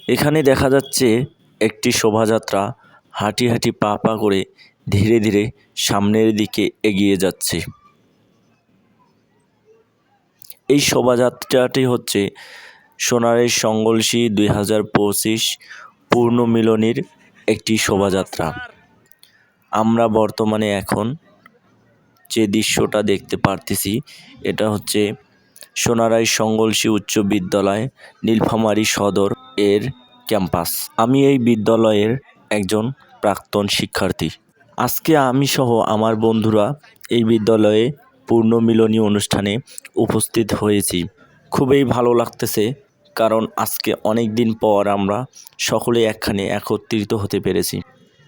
এখানে দেখা যাচ্ছে একটি শোভাযাত্রা হাঁটি হাঁটি পা পা করে ধীরে ধীরে সামনের দিকে এগিয়ে যাচ্ছে। এই শোভাযাত্রাটি হচ্ছে সোনারের সংগলসী 2025 পূর্ণমিলনীর একটি শোভাযাত্রা। আমরা বর্তমানে এখন যে দৃশ্যটা দেখতে পারতেছি এটা হচ্ছে সোনারায় সংগলসী উচ্চ বিদ্যালয় নীলফামারী সদর এর ক্যাম্পাস। আমি এই বিদ্যালয়ের একজন প্রাক্তন শিক্ষার্থী। আজকে আমি সহ আমার বন্ধুরা এই বিদ্যালয়ে পূর্ণমিলনী অনুষ্ঠানে উপস্থিত হয়েছি। খুবই ভালো লাগতেছে, কারণ আজকে অনেক দিন পর আমরা সকলে একখানে একত্রিত হতে পেরেছি।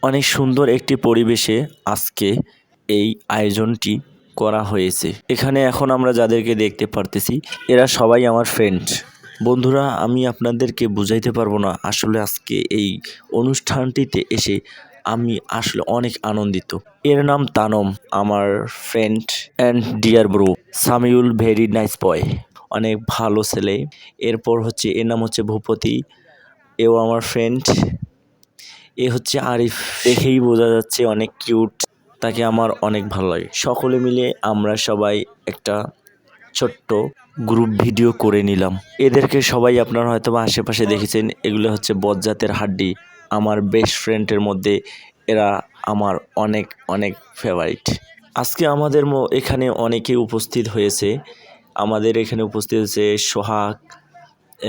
অনেক সুন্দর একটি পরিবেশে আজকে এই আয়োজনটি করা হয়েছে। এখানে এখন আমরা যাদেরকে দেখতে পারতেছি এরা সবাই আমার ফ্রেন্ড। বন্ধুরা, আমি আপনাদেরকে বুঝাইতে পারবো না, আসলে আজকে এই অনুষ্ঠানটিতে এসে আমি আসলে অনেক আনন্দিত। এর নাম তানম, আমার friend and dear bro. Samiul very nice boy, অনেক ভালো ছেলে। এরপর হচ্ছে এর নাম হচ্ছে ভূপতি, এও আমার ফ্রেন্ড। এ হচ্ছে আরিফ, দেখেই বোঝা যাচ্ছে অনেক কিউট, তাকে আমার অনেক ভালো লাগে। সকলে মিলে আমরা সবাই একটা ছোট্ট গ্রুপ ভিডিও করে নিলাম। এদেরকে সবাই আপনারা হয়তো বা আশেপাশে দেখেছেন, এগুলো হচ্ছে বজ্জাতের হাড্ডি, আমার বেস্ট ফ্রেন্ডের মধ্যে এরা আমার অনেক অনেক ফেভারিট। আজকে আমাদের এখানে অনেকে উপস্থিত হয়েছে। আমাদের এখানে উপস্থিত হয়েছে সোহাগ,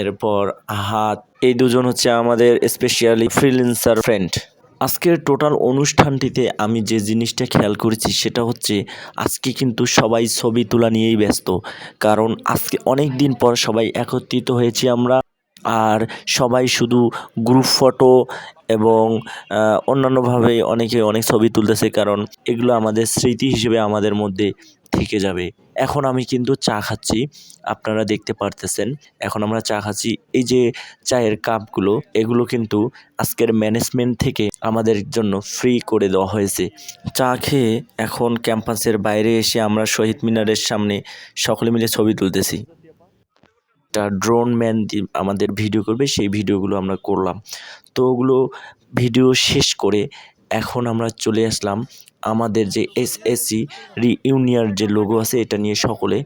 এরপর আহাত, এই দুজন হচ্ছে আমাদের স্পেশালি ফ্রিল্যান্সার ফ্রেন্ড। আজকের টোটাল অনুষ্ঠানটিতে আমি যে জিনিসটা খেয়াল করেছি সেটা হচ্ছে আজকে কিন্তু সবাই ছবি তোলা নিয়েই ব্যস্ত, কারণ আজকে অনেক দিন পর সবাই একত্রিত হয়েছি আমরা। আর সবাই শুধু গ্রুপ ফটো এবং অন্যান্যভাবে অনেকে অনেক ছবি তুলতেছে, কারণ এগুলো আমাদের স্মৃতি হিসেবে আমাদের মধ্যে থেকে যাবে। এখন আমি কিন্তু চা খাচ্ছি, আপনারা দেখতে পারতেছেন। এখন আমরা চা খাচ্ছি। এই যে চায়ের কাপগুলো, এগুলো কিন্তু আজকের ম্যানেজমেন্ট থেকে আমাদের জন্য ফ্রি করে দেওয়া হয়েছে। চা খেয়ে এখন ক্যাম্পাসের বাইরে এসে আমরা শহীদ মিনারের সামনে সকলে মিলে ছবি তুলতেছি। একটা ড্রোন ম্যান আমাদের ভিডিও করবে, সেই ভিডিওগুলো আমরা করলাম। তো ওগুলো ভিডিও শেষ করে এখন আমরা চলে আসলাম আমাদের যে এসএসসি রিইউনিয়ন যে লোগো আছে এটা নিয়ে সকলে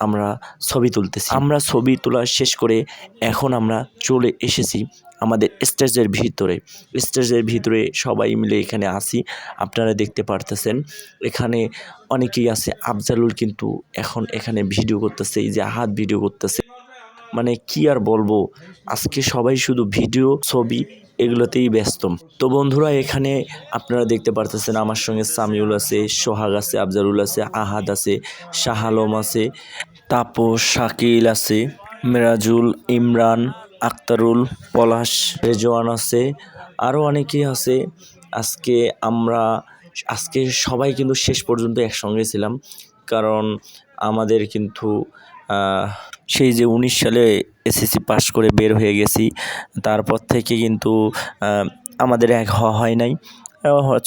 আমরা ছবি তুলতেছি। আমরা ছবি তোলা শেষ করে এখন আমরা চলে এসেছি আমাদের স্টেজের ভিতরে। স্টেজের ভিতরে সবাই মিলে এখানে আসি, আপনারা দেখতে পারতেছেন। এখানে অনেকেই আছে। আফজালুল কিন্তু এখন এখানে ভিডিও করতেছে, এই যে আহাত ভিডিও করতেছে। মানে কি আর বলবো, আজকে সবাই শুধু ভিডিও ছবি এগুলোতেই ব্যস্ত। তো বন্ধুরা, এখানে আপনারা দেখতে পারতেছেন আমার সঙ্গে সামিউল আছে, সোহাগ আছে, আফজালুল আছে, আহাদ আছে, শাহ আলম আছে, তাপস, শাকিল আছে, মিরাজুল, ইমরান, আক্তারুল, পলাশ, রেজওয়ান আছে, আরও অনেকেই আছে। আজকে সবাই কিন্তু শেষ পর্যন্ত একসঙ্গে ছিলাম, কারণ আমাদের কিন্তু সেই যে 19 সালে এসএসসি পাস করে বের হয়ে গেছি, তারপর থেকে কিন্তু আমাদের এক হওয়া হয় নাই।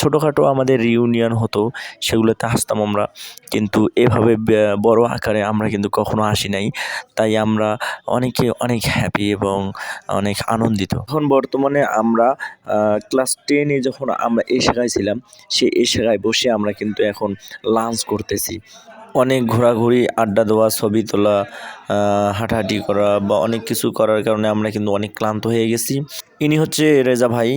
ছোটোখাটো আমাদের রিউনিয়ন হতো, সেগুলোতে আসতাম আমরা, কিন্তু এভাবে বড় আকারে আমরা কিন্তু কখনো আসি নাই। তাই আমরা অনেক হ্যাপি এবং অনেক আনন্দিত। এখন বর্তমানে আমরা ক্লাস 10-এ যখন আমরা এই শাখায় ছিলাম, এই শাখায় বসে আমরা কিন্তু এখন লাঞ্চ করতেছি। অনেক ঘোরাঘুরি, আড্ডা দেওয়া, ছবি তোলা, হাঁটাহাঁটি করা বা অনেক কিছু করার কারণে আমরা কিন্তু অনেক ক্লান্ত হয়ে গেছি। ইনি হচ্ছে রেজা ভাই,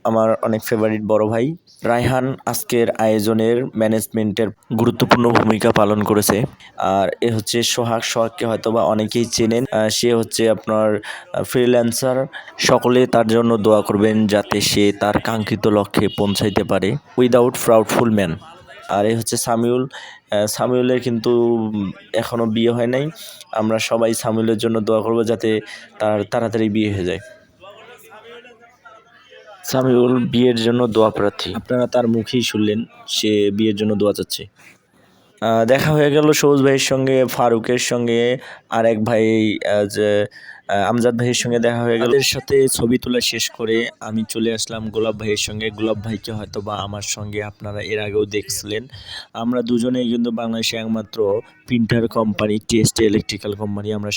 আমার অনেক ফেভারিট বড় ভাই। রায়হান আজকের আয়োজনের ম্যানেজমেন্টের গুরুত্বপূর্ণ ভূমিকা পালন করেছে। আর এ হচ্ছে সোহাগকে হয়তো বা অনেকেই চেনেন, সে হচ্ছে আপনার ফ্রিল্যান্সার। সকলে তার জন্য দোয়া করবেন যাতে সে তার কাঙ্ক্ষিত লক্ষ্যে পৌঁছাইতে পারে। Without প্রাউডফুল man. আর এই হচ্ছে সামিউলের কিন্তু এখনও বিয়ে হয় নাই। আমরা সবাই সামিউলের জন্য দোয়া করব যাতে তার তাড়াতাড়ি বিয়ে হয়ে যায়। সামিউল বিয়ের জন্য দোয়া প্রার্থী, আপনারা তার মুখেই শুনলেন সে বিয়ের জন্য দোয়া চাচ্ছে। দেখা হয়ে গেল সবুজ ভাইয়ের সঙ্গে, ফারুকের সঙ্গে, আর এক ভাই যে আমজাদ ভাইয়ের সঙ্গে দেখা হয়ে গেল। এর সাথে ছবি তোলা শেষ করে আমি চলে আসলাম গোলাপ ভাইয়ের সঙ্গে। গোলাপ ভাইকে হয়তো বা আমার সঙ্গে আপনারা এর আগেও দেখছিলেন। আমরা দুজনেই কিন্তু বাংলাদেশে একমাত্র printer company test electrical company, আমরা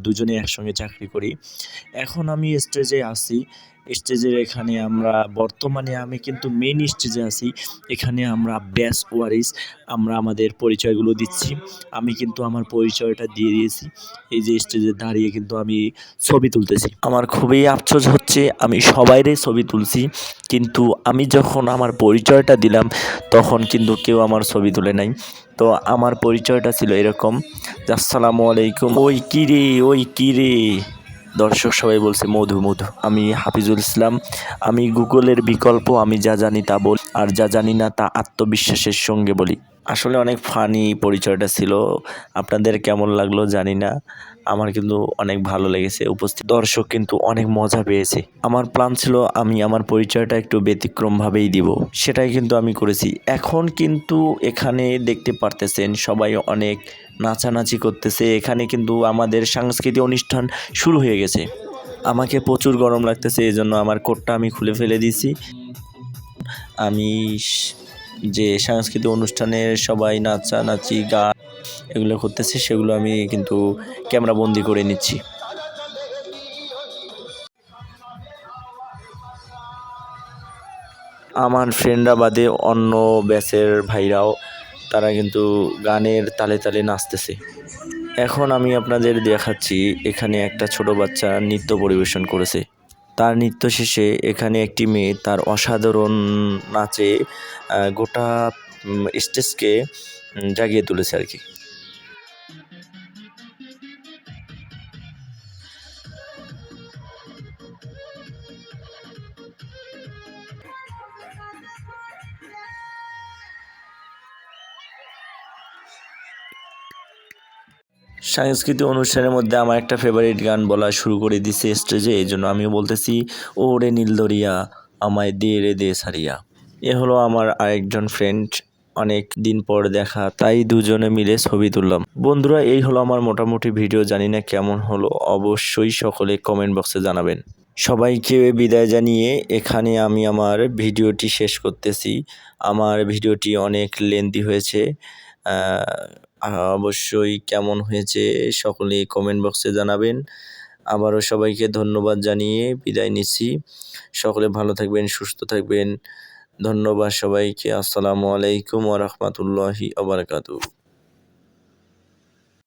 দুজনেই একসঙ্গে চাকরি করি। এখন আমি স্টেজে আছি, স্টেজের এখানে আমরা বর্তমানে আমি কিন্তু মেইন স্টেজে আছি। এখানে আমরা ব্যাস ওয়ারিস আমরা আমাদের পরিচয়গুলো দিচ্ছি। আমি কিন্তু আমার পরিচয়টা দিয়ে দিয়েছি। এই যে স্টেজে দাঁড়িয়ে কিন্তু আমি ছবি তুলতেছি। আমার খুবই আফসোস হচ্ছে আমি সবাইরে ছবি তুলছি, কিন্তু আমি যখন আমার পরিচয়টা দিলাম তখন কিন্তু কেউ আমার ছবি তুলে নাই। তো আমার পরিচয়টা ছিল এরকম যে আসসালামু আলাইকুম, ওই কিরে ওই কিরে। দর্শক সবাই বলছে মধু মধু। আমি হাফিজুল ইসলাম, আমি গুগলের বিকল্প, আমি যা জানি তা বলি, আর যা জানি না তা আত্মবিশ্বাসের সঙ্গে বলি। আসলে অনেক ফানি পরিচয়টা ছিল, আপনাদের কেমন লাগলো জানি না, আমার কিন্তু অনেক ভালো লেগেছে। উপস্থিত দর্শক কিন্তু অনেক মজা পেয়েছে। আমার প্ল্যান ছিল আমি আমার পরিচয়টা একটু ব্যতিক্রমভাবেই দিব, সেটাই কিন্তু আমি করেছি। এখন কিন্তু এখানে দেখতে পারতেছেন সবাই অনেক নাচানাচি করতেছে। এখানে কিন্তু আমাদের সাংস্কৃতিক অনুষ্ঠান শুরু হয়ে গেছে। আমাকে প্রচুর গরম লাগতেছে, এই জন্য আমার কোটটা আমি খুলে ফেলে দিয়েছি। আমি যে সাংস্কৃতিক অনুষ্ঠানে সবাই নাচানাচি গান এগুলো করতেছে, সেগুলো আমি কিন্তু ক্যামেরা বন্দি করে নিচ্ছি। আমার ফ্রেন্ডরা বাদে অন্য ব্যাচের ভাইরাও তারা কিন্তু গানের তালে তালে নাচতেছে। এখন আমি আপনাদের দেখাচ্ছি, এখানে একটা ছোট বাচ্চা নৃত্য পরিবেশন করেছে। তার নৃত্য শেষে এখানে একটি মেয়ে তার অসাধারণ নাচে গোটা স্টেজকে জাগিয়ে তুলেছে আর কি। সাংস্কৃতিক অনুষ্ঠানের মধ্যে আমার একটা ফেভারিট গান বলা শুরু করে দিছে স্টেজে, এই জন্য আমিও বলতেছি, ও রে নীল দরিয়া আমায় দে রে দে সারিয়া। এ হলো আমার আরেকজন ফ্রেন্ড, অনেক দিন পর দেখা, তাই দুজনে মিলে ছবি তুললাম। বন্ধুরা, এই হলো আমার মোটামুটি ভিডিও, জানি না কেমন হলো, অবশ্যই সকলে কমেন্ট বক্সে জানাবেন। সবাইকে বিদায় জানিয়ে এখানে আমি আমার ভিডিওটি শেষ করতেছি। আমার ভিডিওটি অনেক লেন্দি হয়েছে, অবশ্যই কেমন হয়েছে সকলে কমেন্ট বক্সে জানাবেন। আবারও সবাইকে ধন্যবাদ জানিয়ে বিদায় নিচ্ছি। সকলে ভালো থাকবেন, সুস্থ থাকবেন। ধন্যবাদ সবাইকে। আসসালামু আলাইকুম ওয়া রাহমাতুল্লাহি ওয়া বারাকাতুহু।